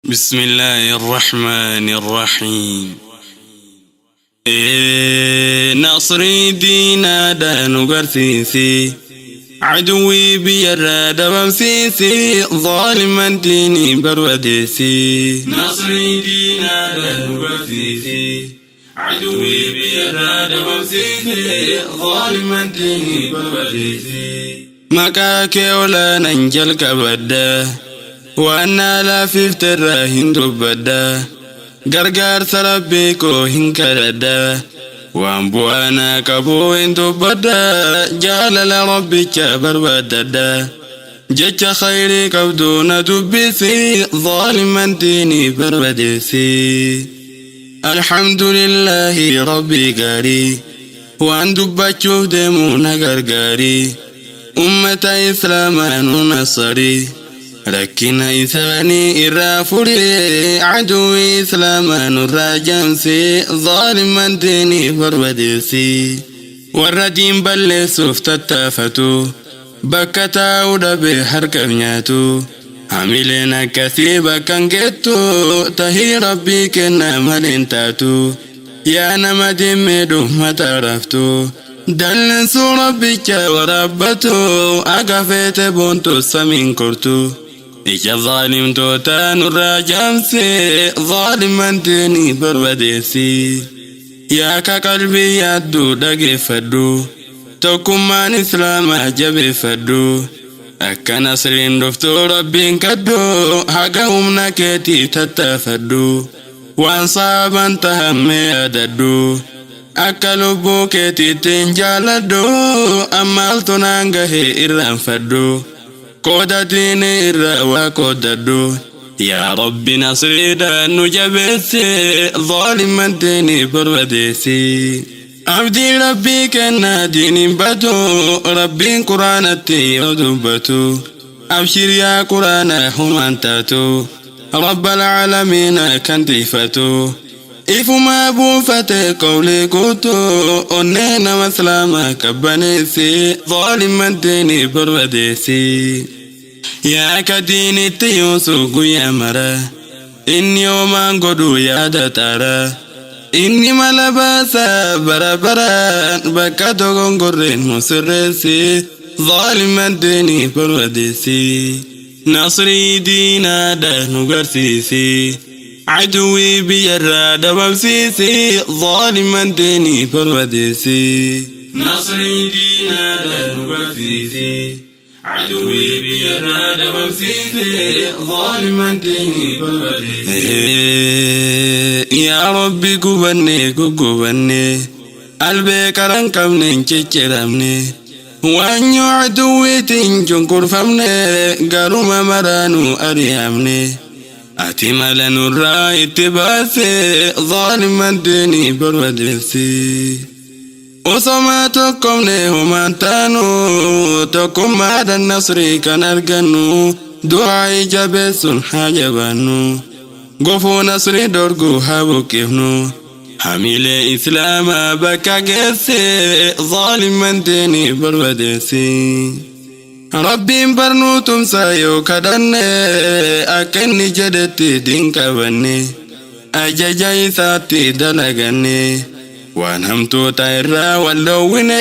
بسم الله الرحمن الرحيم. نصري دينا دانو قرثيثي عدوي بيراد ومسيسي ظالما ديني بروديسي. نصري دينا دانو قرثيثي عدوي بيراد ومسيسي ظالما ديني بروديسي. مكاكي ولا ننجل كبدا وأنا لا في افتراهن ربدا غرغر سربيكو هنكردا وانبو أنا كبو انتو بدا جال لربك بربددا جج خيري كبدون دبسي ظالما ديني بربدسي. الحمد لله ربي قاري وان دبتشو دمونا غرغاري أمة إسلامان ونصري ركنا إثاني الرافوري عدوي إسلامان الراجنسي ظالما ديني بروديسي. والردين بل سفت التافتو بكتا ودبي حركة بنياتو عملنا كثيبا كان جتو تهي ربي كنا ملنتاتو يا نمدي مدو ما تعرفتو دلنسو ربك وربتو أقفت بونتو سمين كرتو إيجا ظالم توتان الراجمسي ظالما ديني بروديسي. يا كقلبي يدو دقي فدو توكمان إسلام أجبي فدو أكا نصرين دفتو ربين كدو حقهم نكتي تتفدو وانصابا تهمي أددو akka lubbuu keetiitiin jaaladhu ammaltu naan gahee irraanfadhu qooda diinii irra waa qoodadhu yaa rabbi nasriidhaan nu jabeessi zaaliman diinii barbadeessi. abdiin rabbii kennaa diiniin batu rabbiin quraanatti yoo dubbatu abshir yaa quraana humaan taatu rabbal caalamiina kan tiifatu. ifuma buufate qawlee guutuu onneen maslaama qabbaneessi zaaliman diinii barbadeessi. yaa ka diinitti yuusuf guyyaa mara inni hoomaan godhu yaada taara inni mala baasa bara baraan bakka dogongorreen nu sirreessi zaaliman diinii barbadeessi. nasrii diinaadhaan nu garsiisi عدوي بيراد ومسيسي ظالما ديني بروديسي. نصري دينا دنبسيسي عدوي بيراد ومسيسي ظالما ديني بروديسي. يا ربي قبني قبني قلبي كرنكم ننشكرمني وأن عدوي تنجنكر فمني قرم مرانو أريامني أتمنى نرى اتباسي ظالما ديني بروديسي. وصماتكم لهم أنتانو تكم بعد النصر كان أرقنو دعاي جبس حاجبانو قفو نصر درقو هابو كيفنو حميل إسلام بكا قسي ظالما ديني بروديسي. ربين برنوتم سايو كدني أكني جدتي دين كبني أجاجاي ساتي دلغني وانهمتو تايرا واللويني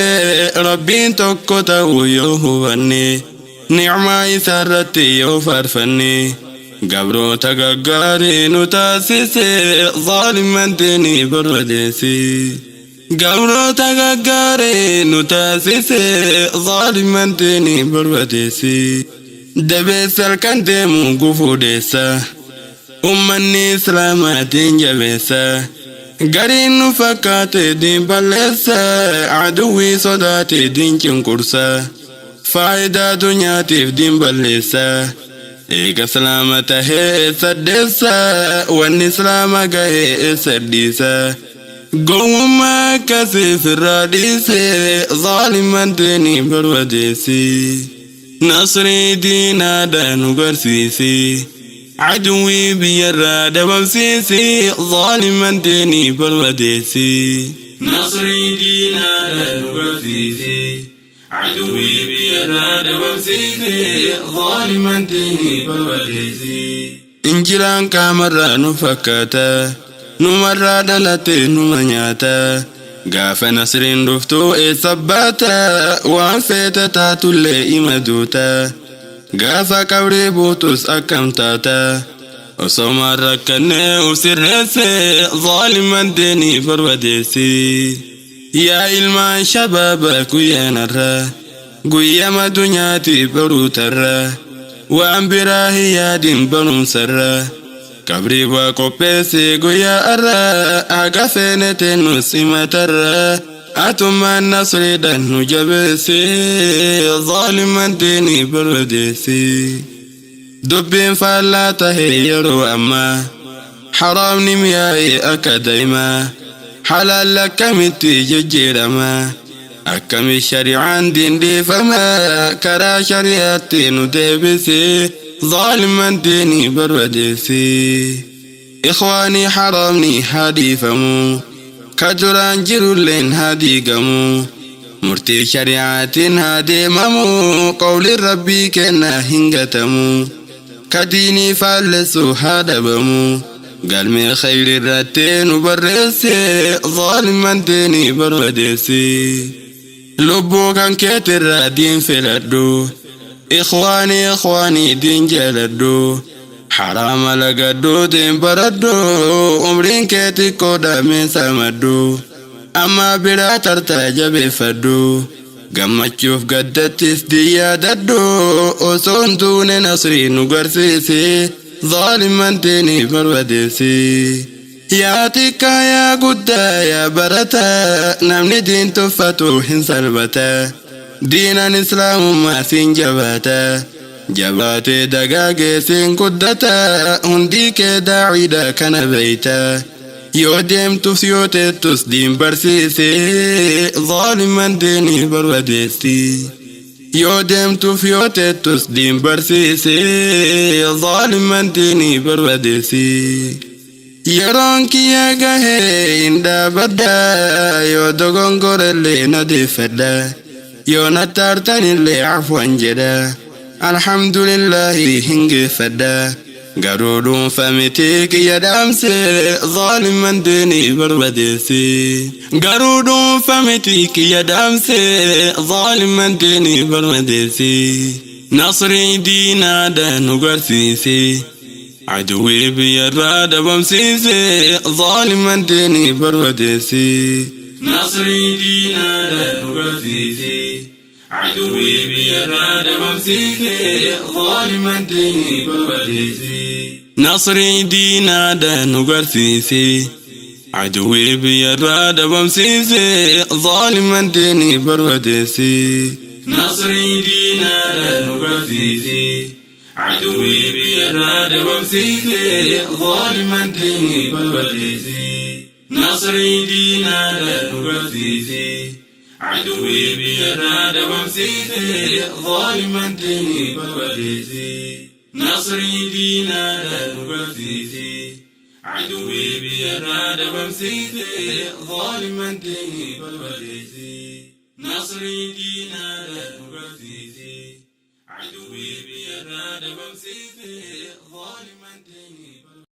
ربين توكوتا ويوهواني نعماي سارتي يوفرفني قبرو تقاقاري نتاسيسي ظالما ديني بروديسي. قبرو تقاقاري نتاسيسي ظالما ديني بروديسي. دبيس الكندم قفو ديسا أمني سلاماتين جبيسا قرين نفكات دين بلسا عدوي صداتي دين كنكرسا فايدة دنياتي دين بلسا إيقا سلامته سدسا واني سلامك سدسا قوما كسيف الراديسي ظالما ديني بروديسي. نصري دينا دانو قرسيسي عدوي بيراد ومسيسي ظالما ديني بروديسي. نصري دينا دانو قرسيسي عدوي بيراد ومسيسي ظالما ديني بروديسي. injiran kamarra nu fakkata numarra dhalate numa nyaata gaafa nasriin dhuftu sabbata waan feete taatullee imaduuta gaafa qabrii buutus akkam taata osoma rakkanne usirreesse zaaliman deeni barbadeessi yaa ilmaan shabaaba guyyaanarra guyyama dunyaati baruutarra waan biraa yaadin barumsarra kabrii waa qopheesse guyyaarra aga feenete nu simatarra atummaan nasriidhaan nu jabeesse zaaliman deeni barbadeessi dubbiin faallaa tahe yeroo ammaa haraamni miyaa'e akka daa'imaa halaal akkamitti jijjiirama akkami shari'aan dindiifama karaa shari'aatti nu deebise zaaliman deeni barbadeessi ikhwaanii haraamni haadiifamu ka duraan jirulleen haadiigamu murtii shari'aatiin haadeemamu qawli rabbii kenna hingatamu ka diinii faallessu haadabamu galmee khayri irratti nu barreesse zaaliman deeni barbadeessi lubbuu kan keetirraa diin filadhu ikhwaanii diin jaaladhu haraama lagadhu diin baradhu umriin kee xiqqoo dhaameen samadhu amma biraa tartaa jabeeffadhu gammachuuf gaddattis diyyaadadhu osoon tuune nasrii nu garsiise zaaliman deeni barbadeessi yaa xiqqaa yaa guddaa yaa barata namni diin tuffatu hin salbata diinan islaamummaa siin jabaata jabaatee dagaagee siin guddata hundii kee daaciidha kana beeyta yoo deemtus yoo teettus diin barsiise zaaliman deeni barbadeessi yoo deemtuuf yoo teettus diin barsiise zaaliman deeni barbadeessi yeroon kiyya gahee hin dhaabadha yoo dogongorellee na deeffadha yoo na taartanillee afwan jedha alhamdulillahi hin geeffadha garuu dhuunfamiti kiyya dhaamse zaaliman deeni barbadeessi garuu dhuunfamiti kiyya dhaamse zaaliman deeni barbadeessi nasrii diinaadha nu garsiise aduwii biyyarraa dhabamsiise zaaliman deeni barbadeessi nasrii diinaadha nu garsiise aduwii biyyarraa dhabamsiise zaaliman deeni barbadeessi nasrii diinaadha nu garsiise aduwii biyyarraa dhabamsiise zaaliman deeni barbadeessi nasrii diinaadha nu garsiise aduwii biyyarraa dhabamsiise zaaliman deeni barbadeessi nasrii diinaadha nu garsiise aduwii biyyarraa dhabamsiise zaaliman deeni barbadeessi nasrii diinaadha nu garsiise aduwii biyyarraa dhabamsiise zaaliman deeni barbadeessi nasrii diinaadha nu garsiise aduwii biyyarraa dhabamsiise zaaliman deeni